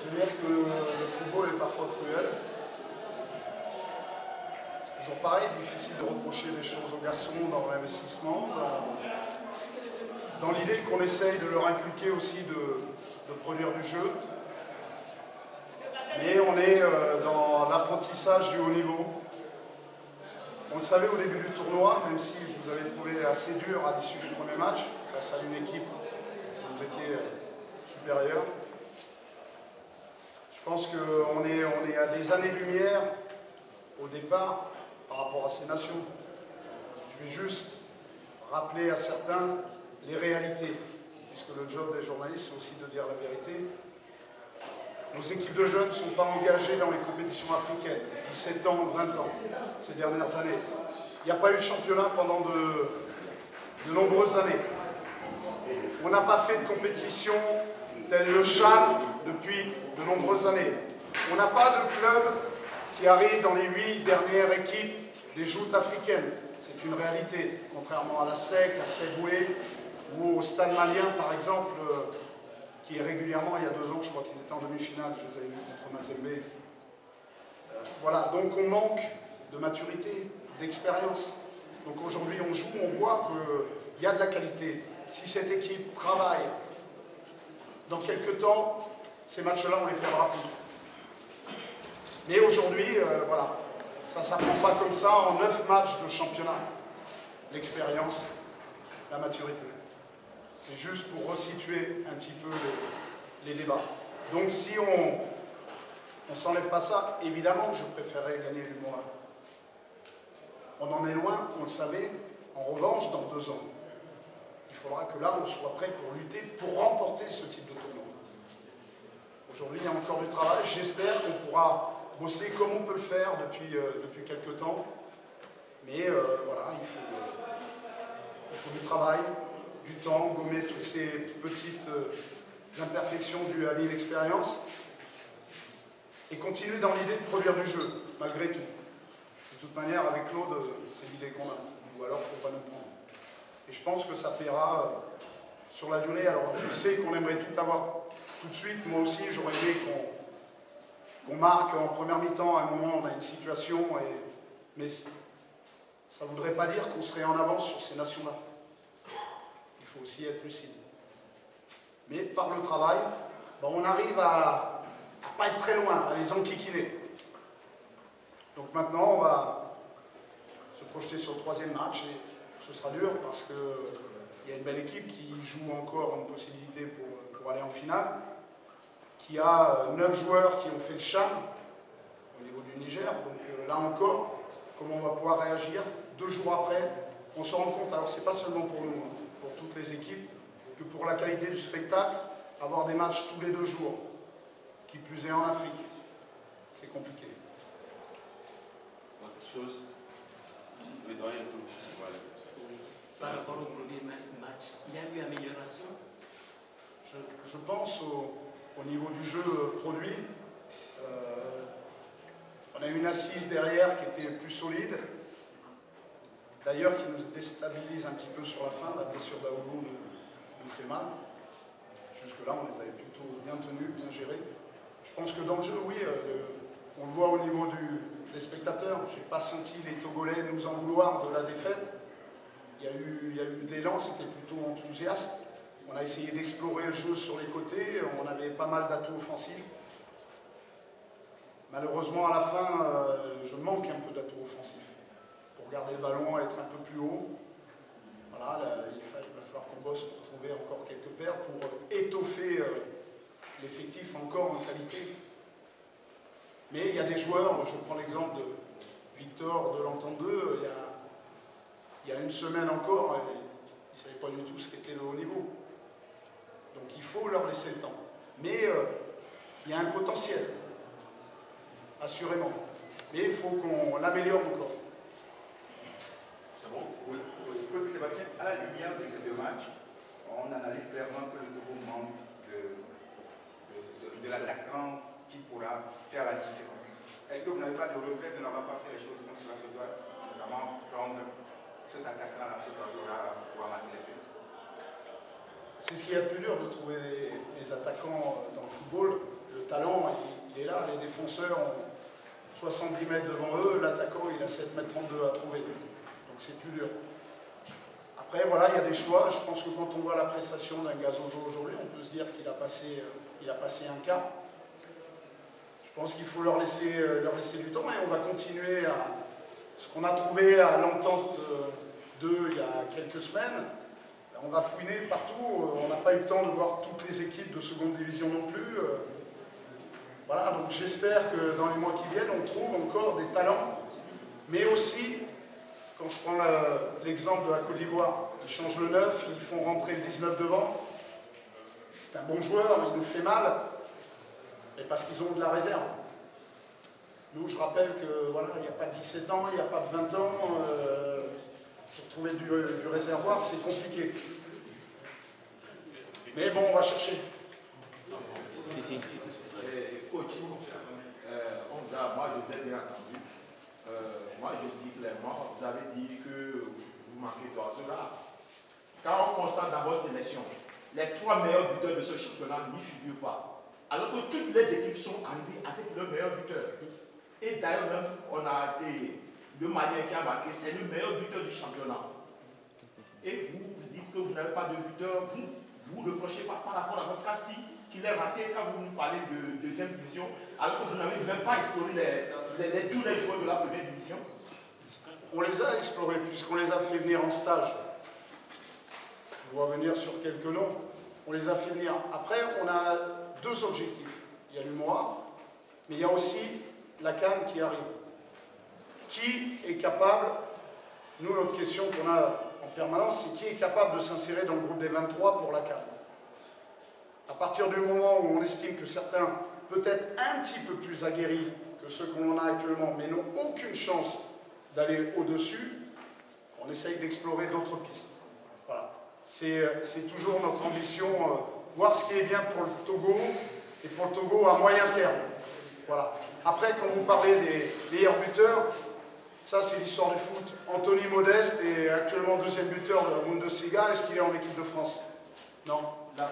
Je veux dire que le football est parfois cruel. Toujours pareil, difficile de reprocher des choses aux garçons dans l'investissement, dans l'idée qu'on essaye de leur inculquer aussi de produire du jeu. Mais on est dans l'apprentissage du haut niveau. On le savait au début du tournoi, même si je vous avais trouvé assez dur à l'issue du premier match, face à une équipe qui nous était supérieure. Je pense qu'on est à des années-lumière au départ par rapport à ces nations. Je vais juste rappeler à certains les réalités, puisque le job des journalistes, c'est aussi de dire la vérité. Nos équipes de jeunes ne sont pas engagées dans les compétitions africaines, 17 ans, 20 ans, ces dernières années. Il n'y a pas eu de championnat pendant de nombreuses années. On n'a pas fait de compétition tel le CHAN depuis de nombreuses années. On n'a pas de club qui arrive dans les 8 dernières équipes des joutes africaines. C'est une réalité, contrairement à la SEC, à Segway ou au Stade Malien, par exemple, qui est régulièrement, il y a 2 ans, je crois qu'ils étaient en demi-finale, je les avais vus contre Mazembe. Voilà, donc on manque de maturité, d'expérience. Donc aujourd'hui on joue, on voit qu'il y a de la qualité. Si cette équipe travaille, dans quelques temps, ces matchs-là, on les perdra plus. Mais aujourd'hui, voilà, ça ne s'apprend pas comme ça en 9 matchs de championnat. L'expérience, la maturité. C'est juste pour resituer un petit peu les débats. Donc si on ne s'enlève pas ça, évidemment, je préférerais gagner du mois. On en est loin, on le savait. En revanche, dans 2 ans, il faudra que là, on soit prêt pour lutter, pour remporter ce type de tournoi. Aujourd'hui, il y a encore du travail. J'espère qu'on pourra bosser comme on peut le faire depuis quelques temps. Mais voilà, il faut du travail, du temps, gommer toutes ces petites imperfections dues à l'inexpérience et continuer dans l'idée de produire du jeu, malgré tout. De toute manière, avec Claude, c'est l'idée qu'on a. Ou alors, il ne faut pas nous prendre. Et je pense que ça paiera sur la durée. Alors, je sais qu'on aimerait tout avoir tout de suite. Moi aussi, j'aurais aimé qu'on marque en première mi-temps. À un moment, on a une situation, mais ça ne voudrait pas dire qu'on serait en avance sur ces nations-là. Il faut aussi être lucide. Mais par le travail, on arrive à ne pas être très loin, à les enquiquiner. Donc maintenant, on va se projeter sur le 3e match et ce sera dur parce qu'il y a une belle équipe qui joue encore une possibilité pour aller en finale, qui a 9 joueurs qui ont fait le CHAN au niveau du Niger. Donc là encore, comment on va pouvoir réagir 2 jours après, on se rend compte, alors c'est pas seulement pour nous, pour toutes les équipes, que pour la qualité du spectacle, avoir des matchs tous les 2 jours, qui plus est en Afrique, c'est compliqué. Autre chose, le doyen tout, voilà. Par rapport au premier match, il y a eu amélioration? Je pense au niveau du jeu produit. On a une assise derrière qui était plus solide. D'ailleurs, qui nous déstabilise un petit peu sur la fin. La blessure d'Aoulou nous fait mal. Jusque-là, on les avait plutôt bien tenus, bien gérés. Je pense que dans le jeu, oui, on le voit au niveau des spectateurs. Je n'ai pas senti les Togolais nous en vouloir de la défaite. Il y a eu de l'élan, c'était plutôt enthousiaste. On a essayé d'explorer le jeu sur les côtés, on avait pas mal d'atouts offensifs. Malheureusement, à la fin, je manque un peu d'atouts offensifs. Pour garder le ballon, être un peu plus haut. Voilà, il va falloir qu'on bosse pour trouver encore quelques paires, pour étoffer l'effectif encore en qualité. Mais il y a des joueurs, je prends l'exemple de Victor de l'Entendeux, il y a une semaine encore, il ne savait pas du tout ce qu'était le haut niveau. Donc il faut leur laisser le temps. Mais il y a un potentiel, assurément. Mais il faut qu'on l'améliore encore. C'est bon? Oui, Claude Sébastien, à la lumière de ces 2 matchs, on analyse clairement que le Togo manque de l'attaquant qui pourra faire la différence. Est-ce que vous n'avez pas de regret de n'avoir pas fait les choses comme cela se doit, notamment prendre cet attaquant-là, cet attaquant pour pouvoir marquer les buts? C'est ce qui est le plus dur de trouver les attaquants dans le football. Le talent, il est là. Les défenseurs ont 70 mètres devant eux. L'attaquant, il a 7 mètres 32 à trouver. Donc c'est plus dur. Après, voilà, il y a des choix. Je pense que quand on voit la prestation d'un Gazozo aujourd'hui, on peut se dire qu'il a passé un cap. Je pense qu'il faut leur laisser du temps et on va continuer à ce qu'on a trouvé à l'entente d'eux il y a quelques semaines. On va fouiner partout. On n'a pas eu le temps de voir toutes les équipes de seconde division non plus. Voilà, donc j'espère que dans les mois qui viennent, on trouve encore des talents, mais aussi, quand je prends l'exemple de la Côte d'Ivoire, ils changent le 9, ils font rentrer le 19 devant. C'est un bon joueur, il nous fait mal, mais parce qu'ils ont de la réserve. Nous, je rappelle que voilà, il n'y a pas de 17 ans, il n'y a pas de 20 ans. Pour trouver du réservoir, c'est compliqué. Mais bon, on va chercher. Coach, moi je vous ai bien entendu. Moi je dis clairement, vous avez dit que vous manquez d'ordre. Quand on constate dans votre sélection, les 3 meilleurs buteurs de ce championnat n'y figurent pas. Alors que toutes les équipes sont arrivées avec le meilleur buteur. Et d'ailleurs même, on a été le Malien qui a marqué, c'est le meilleur buteur du championnat. Et vous dites que vous n'avez pas de buteur, vous ne reprochez pas par rapport à votre casting qu'il est raté quand vous nous parlez de deuxième division, alors que vous n'avez même pas exploré tous les joueurs de la première division. On les a explorés puisqu'on les a fait venir en stage. Je dois venir sur quelques noms. On les a fait venir. Après, on a 2 objectifs. Il y a l'UMOA, mais il y a aussi la CAN qui arrive. Qui est capable, nous notre question qu'on a en permanence, c'est qui est capable de s'insérer dans le groupe des 23 pour la CAN. À partir du moment où on estime que certains, peut-être un petit peu plus aguerris que ceux qu'on a actuellement, mais n'ont aucune chance d'aller au-dessus, on essaye d'explorer d'autres pistes. Voilà. C'est toujours notre ambition, voir ce qui est bien pour le Togo, et pour le Togo à moyen terme. Voilà. Après, quand vous parlez des meilleurs buteurs, ça c'est l'histoire du foot. Anthony Modeste est actuellement 2e buteur de la Bundesliga. Est-ce qu'il est en équipe de France? Non. Non.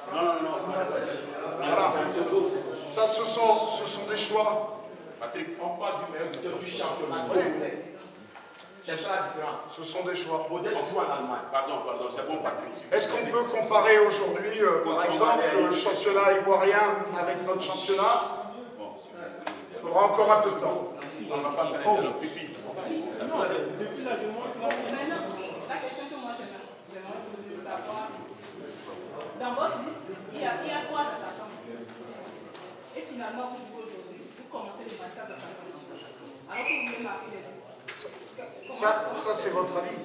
Voilà. Ça, ce sont des choix. Patrick, on parle du meilleur buteur du championnat. C'est ça la différence. Ce sont des choix. Modeste joue en Allemagne. Pardon, c'est bon, Patrick. Est-ce qu'on peut comparer aujourd'hui, par exemple, le championnat ivoirien avec notre championnat? Il faudra encore un peu de temps. On ne va pas faire un fifi. Non, depuis là, je montre là. Maintenant, la question que moi j'aimerais poser, savoir, dans votre liste, il y a 3 attaquants. Et finalement, vous dites aujourd'hui, vous commencez les matchs à attaquants. Alors que vous voulez marquer les buts. Ça c'est votre avis.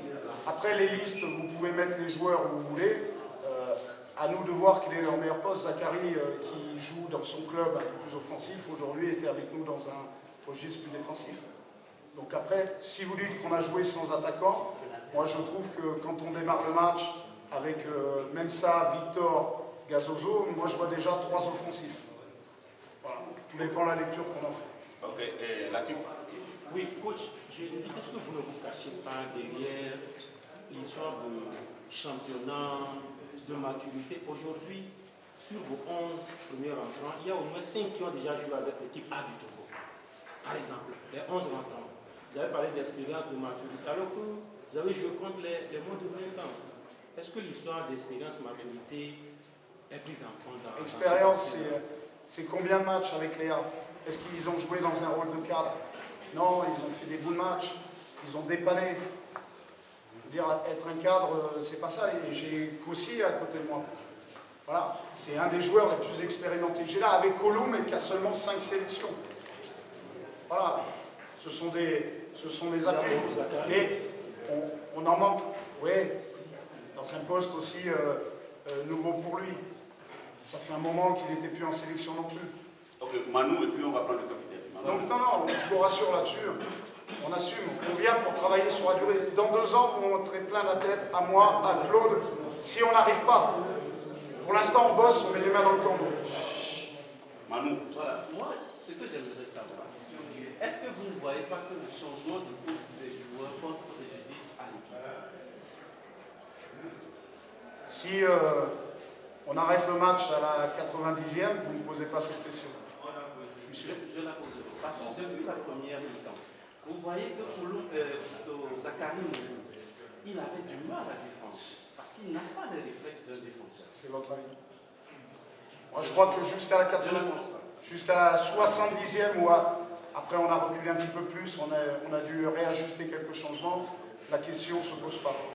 Après les listes, vous pouvez mettre les joueurs où vous voulez. À nous de voir quel est leur meilleur poste. Zachary, qui joue dans son club un peu plus offensif, aujourd'hui était avec nous dans un registre plus défensif. Donc après, si vous dites qu'on a joué sans attaquant, moi je trouve que quand on démarre le match avec Mensa, Victor, Gazozo, moi je vois déjà 3 offensifs. Voilà, tout dépend de la lecture qu'on en fait. Ok, et Latif. Oui, coach, je me dis, est-ce que vous ne vous cachez pas derrière l'histoire de championnat, de maturité? Aujourd'hui, sur vos 11 premiers rentrants, il y a au moins 5 qui ont déjà joué avec l'équipe A du Togo. Par exemple, les 11 rentrants. Vous avez parlé d'expérience, de maturité, alors que vous avez joué contre les moins de 20 ans. Est-ce que l'histoire d'expérience, maturité est prise en compte dans Expérience, c'est combien de matchs avec les A? Est-ce qu'ils ont joué dans un rôle de cadre? Non, ils ont fait des bons matchs, ils ont dépanné. Je veux dire, être un cadre, c'est pas ça. Et j'ai Kossi à côté de moi. Voilà, c'est un des joueurs les plus expérimentés. J'ai là avec Colomb, mais qui a seulement 5 sélections. Voilà, ce sont des appuis. Mais on en manque, oui, dans un poste aussi nouveau pour lui. Ça fait un moment qu'il n'était plus en sélection non plus. Ok, Manu, et puis on va prendre le capitaine. Donc non, je vous rassure là-dessus, on assume, on vient pour travailler sur la durée. Dans 2 ans, vous montrez plein la tête à moi, à Claude, si on n'arrive pas. Pour l'instant, on bosse, on met les mains dans le cambouis. Manu. Voilà, moi, ce que j'aimerais savoir, est-ce que vous ne voyez pas que le changement de poste des joueurs porte préjudice à l'équipe? Si on arrête le match à la 90e, vous ne posez pas cette question. Je suis sûr. Je la pose. Parce que depuis la première mi-temps, vous voyez que Zachary Moulou, il avait du mal à défendre. Parce qu'il n'a pas de réflexe d'un défenseur. C'est votre avis? Moi, je crois que jusqu'à la 70e, ou après on a reculé un petit peu plus, on a dû réajuster quelques changements, la question ne se pose pas.